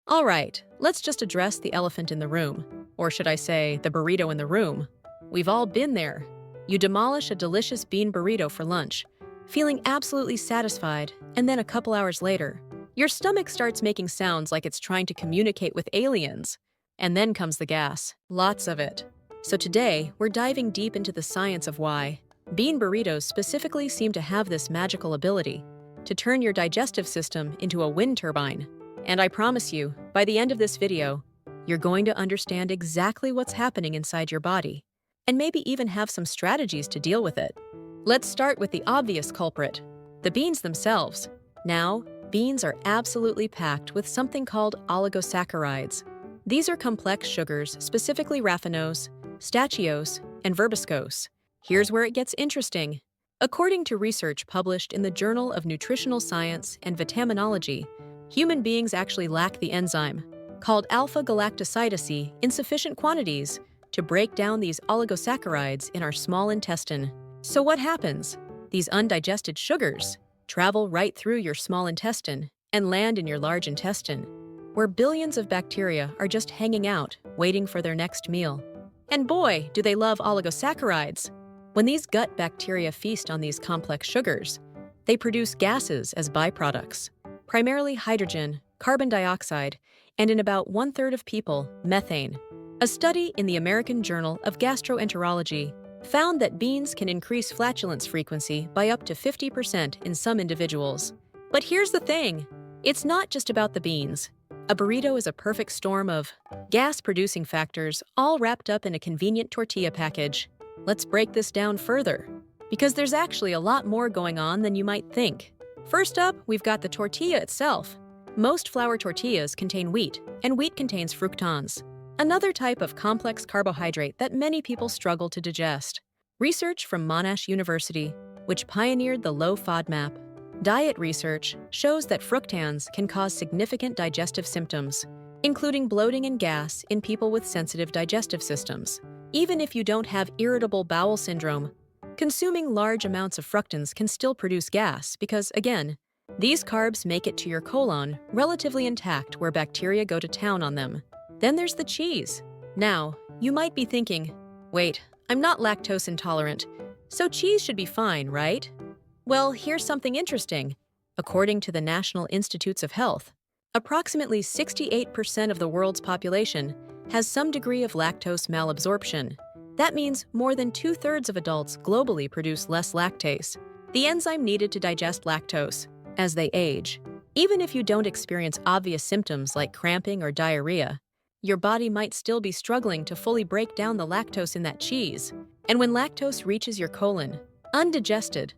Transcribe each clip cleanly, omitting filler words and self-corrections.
All right, let's just address the elephant in the room. Or should I say, the burrito in the room. We've all been there. You demolish a delicious bean burrito for lunch, feeling absolutely satisfied, and then a couple hours later, your stomach starts making sounds like it's trying to communicate with aliens. And then comes the gas. Lots of it. So today, we're diving deep into the science of why bean burritos specifically seem to have this magical ability to turn your digestive system into a wind turbine. And I promise you, by the end of this video, you're going to understand exactly what's happening inside your body, and maybe even have some strategies to deal with it. Let's start with the obvious culprit, the beans themselves. Now, beans are absolutely packed with something called oligosaccharides. These are complex sugars, specifically raffinose, stachyose, and verbiscose. Here's where it gets interesting. According to research published in the Journal of Nutritional Science and Vitaminology, human beings actually lack the enzyme, called alpha-galactosidase, in sufficient quantities to break down these oligosaccharides in our small intestine. So what happens? These undigested sugars travel right through your small intestine and land in your large intestine, where billions of bacteria are just hanging out, waiting for their next meal. And boy, do they love oligosaccharides! When these gut bacteria feast on these complex sugars, they produce gases as byproducts, primarily hydrogen, carbon dioxide, and in about 1/3 of people, methane. A study in the American Journal of Gastroenterology found that beans can increase flatulence frequency by up to 50% in some individuals. But here's the thing, it's not just about the beans. A burrito is a perfect storm of gas-producing factors all wrapped up in a convenient tortilla package. Let's break this down further, because there's actually a lot more going on than you might think. First up, we've got the tortilla itself. Most flour tortillas contain wheat, and wheat contains fructans, another type of complex carbohydrate that many people struggle to digest. Research from Monash University, which pioneered the low FODMAP diet research, shows that fructans can cause significant digestive symptoms, including bloating and gas in people with sensitive digestive systems. Even if you don't have irritable bowel syndrome, consuming large amounts of fructans can still produce gas because, again, these carbs make it to your colon relatively intact where bacteria go to town on them. Then there's the cheese. Now, you might be thinking, wait, I'm not lactose intolerant, so cheese should be fine, right? Well, here's something interesting. According to the National Institutes of Health, approximately 68% of the world's population has some degree of lactose malabsorption. That means more than 2/3 of adults globally produce less lactase, the enzyme needed to digest lactose, as they age. Even if you don't experience obvious symptoms like cramping or diarrhea, your body might still be struggling to fully break down the lactose in that cheese. And when lactose reaches your colon, undigested,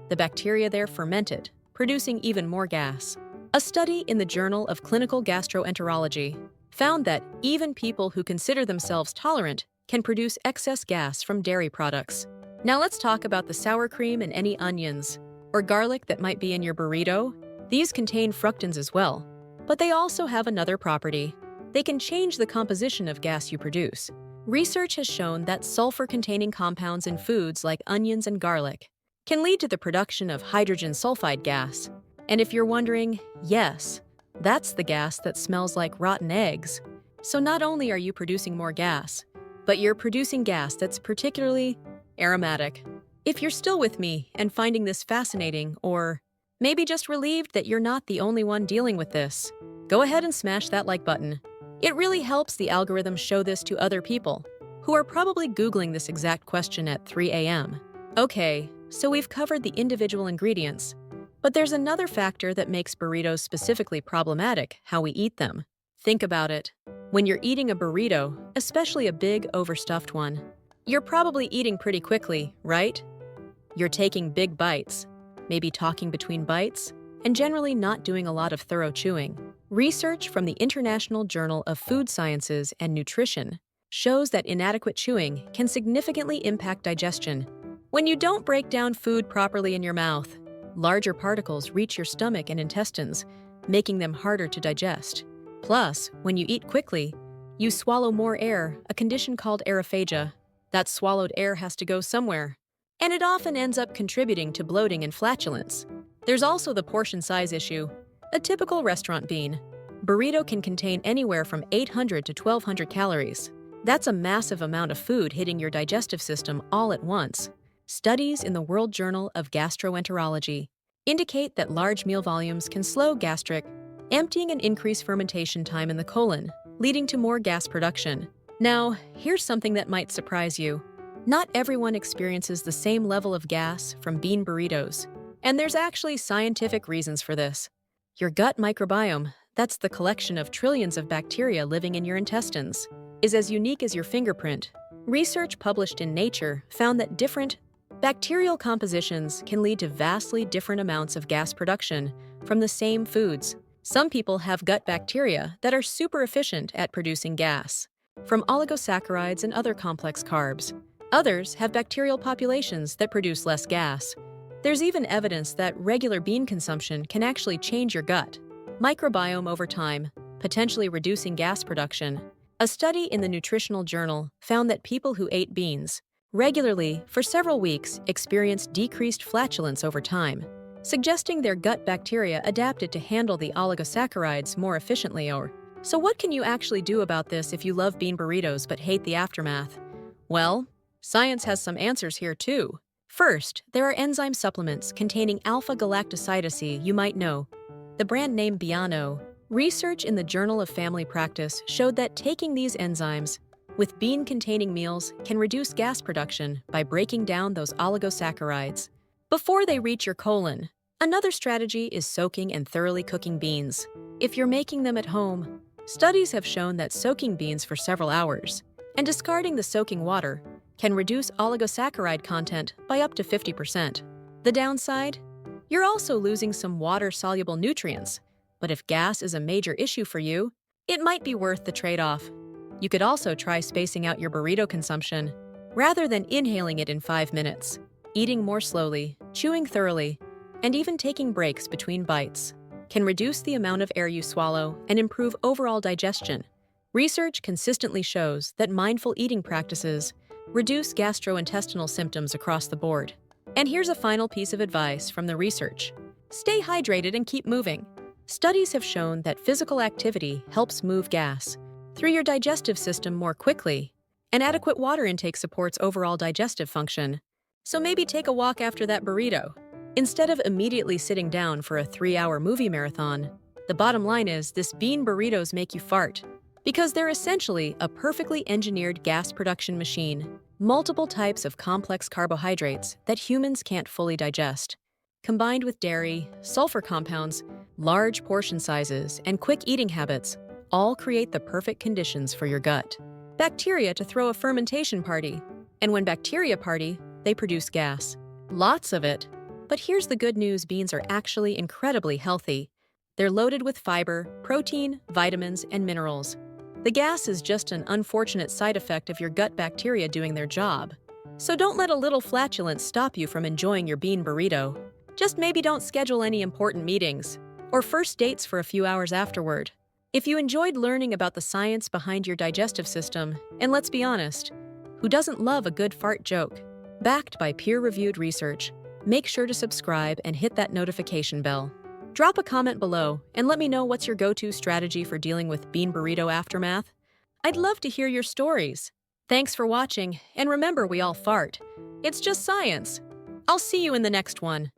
the bacteria there ferment it, producing even more gas. A study in the Journal of Clinical Gastroenterology found that even people who consider themselves tolerant can produce excess gas from dairy products. Now let's talk about the sour cream and any onions or garlic that might be in your burrito. These contain fructans as well, but they also have another property. They can change the composition of gas you produce. Research has shown that sulfur-containing compounds in foods like onions and garlic can lead to the production of hydrogen sulfide gas. And if you're wondering, yes, that's the gas that smells like rotten eggs. So not only are you producing more gas, but you're producing gas that's particularly aromatic. If you're still with me and finding this fascinating, or maybe just relieved that you're not the only one dealing with this, go ahead and smash that like button. It really helps the algorithm show this to other people who are probably Googling this exact question at 3 a.m. Okay, so we've covered the individual ingredients, but there's another factor that makes burritos specifically problematic: how we eat them. Think about it. When you're eating a burrito, especially a big, overstuffed one, you're probably eating pretty quickly, right? You're taking big bites, maybe talking between bites, and generally not doing a lot of thorough chewing. Research from the International Journal of Food Sciences and Nutrition shows that inadequate chewing can significantly impact digestion. When you don't break down food properly in your mouth, larger particles reach your stomach and intestines, making them harder to digest. Plus, when you eat quickly, you swallow more air, a condition called aerophagia. That swallowed air has to go somewhere, and it often ends up contributing to bloating and flatulence. There's also the portion size issue. A typical restaurant bean Burrito can contain anywhere from 800 to 1200 calories. That's a massive amount of food hitting your digestive system all at once. Studies in the World Journal of Gastroenterology indicate that large meal volumes can slow gastric emptying and increase fermentation time in the colon, leading to more gas production. Now, here's something that might surprise you. Not everyone experiences the same level of gas from bean burritos, and there's actually scientific reasons for this. Your gut microbiome, that's the collection of trillions of bacteria living in your intestines, is as unique as your fingerprint. Research published in Nature found that different bacterial compositions can lead to vastly different amounts of gas production from the same foods. Some people have gut bacteria that are super efficient at producing gas from oligosaccharides and other complex carbs. Others have bacterial populations that produce less gas. There's even evidence that regular bean consumption can actually change your gut microbiome over time, potentially reducing gas production. A study in the Nutritional Journal found that people who ate beans regularly for several weeks experienced decreased flatulence over time, suggesting their gut bacteria adapted to handle the oligosaccharides more efficiently. So what can you actually do about this if you love bean burritos but hate the aftermath? Well, science has some answers here too. First, there are enzyme supplements containing alpha-galactosidase you might know. The brand name Biano. Research in the Journal of Family Practice showed that taking these enzymes with bean-containing meals can reduce gas production by breaking down those oligosaccharides before they reach your colon. Another strategy is soaking and thoroughly cooking beans. If you're making them at home, studies have shown that soaking beans for several hours and discarding the soaking water can reduce oligosaccharide content by up to 50%. The downside? You're also losing some water-soluble nutrients, but if gas is a major issue for you, it might be worth the trade-off. You could also try spacing out your burrito consumption. Rather than inhaling it in 5 minutes, eating more slowly, chewing thoroughly, and even taking breaks between bites can reduce the amount of air you swallow and improve overall digestion. Research consistently shows that mindful eating practices reduce gastrointestinal symptoms across the board. And here's a final piece of advice from the research. Stay hydrated and keep moving. Studies have shown that physical activity helps move gas through your digestive system more quickly, and adequate water intake supports overall digestive function. So maybe take a walk after that burrito, instead of immediately sitting down for a 3-hour movie marathon. The bottom line is this bean burritos make you fart, because they're essentially a perfectly engineered gas production machine. Multiple types of complex carbohydrates that humans can't fully digest, combined with dairy, sulfur compounds, large portion sizes, and quick eating habits, all create the perfect conditions for your gut bacteria to throw a fermentation party. And when bacteria party, they produce gas. Lots of it. But here's the good news: beans are actually incredibly healthy. They're loaded with fiber, protein, vitamins, and minerals. The gas is just an unfortunate side effect of your gut bacteria doing their job. So don't let a little flatulence stop you from enjoying your bean burrito. Just maybe don't schedule any important meetings or first dates for a few hours afterward. If you enjoyed learning about the science behind your digestive system, and let's be honest, who doesn't love a good fart joke? Backed by peer-reviewed research, make sure to subscribe and hit that notification bell. Drop a comment below and let me know what's your go-to strategy for dealing with bean burrito aftermath. I'd love to hear your stories. Thanks for watching, and remember, we all fart. It's just science. I'll see you in the next one.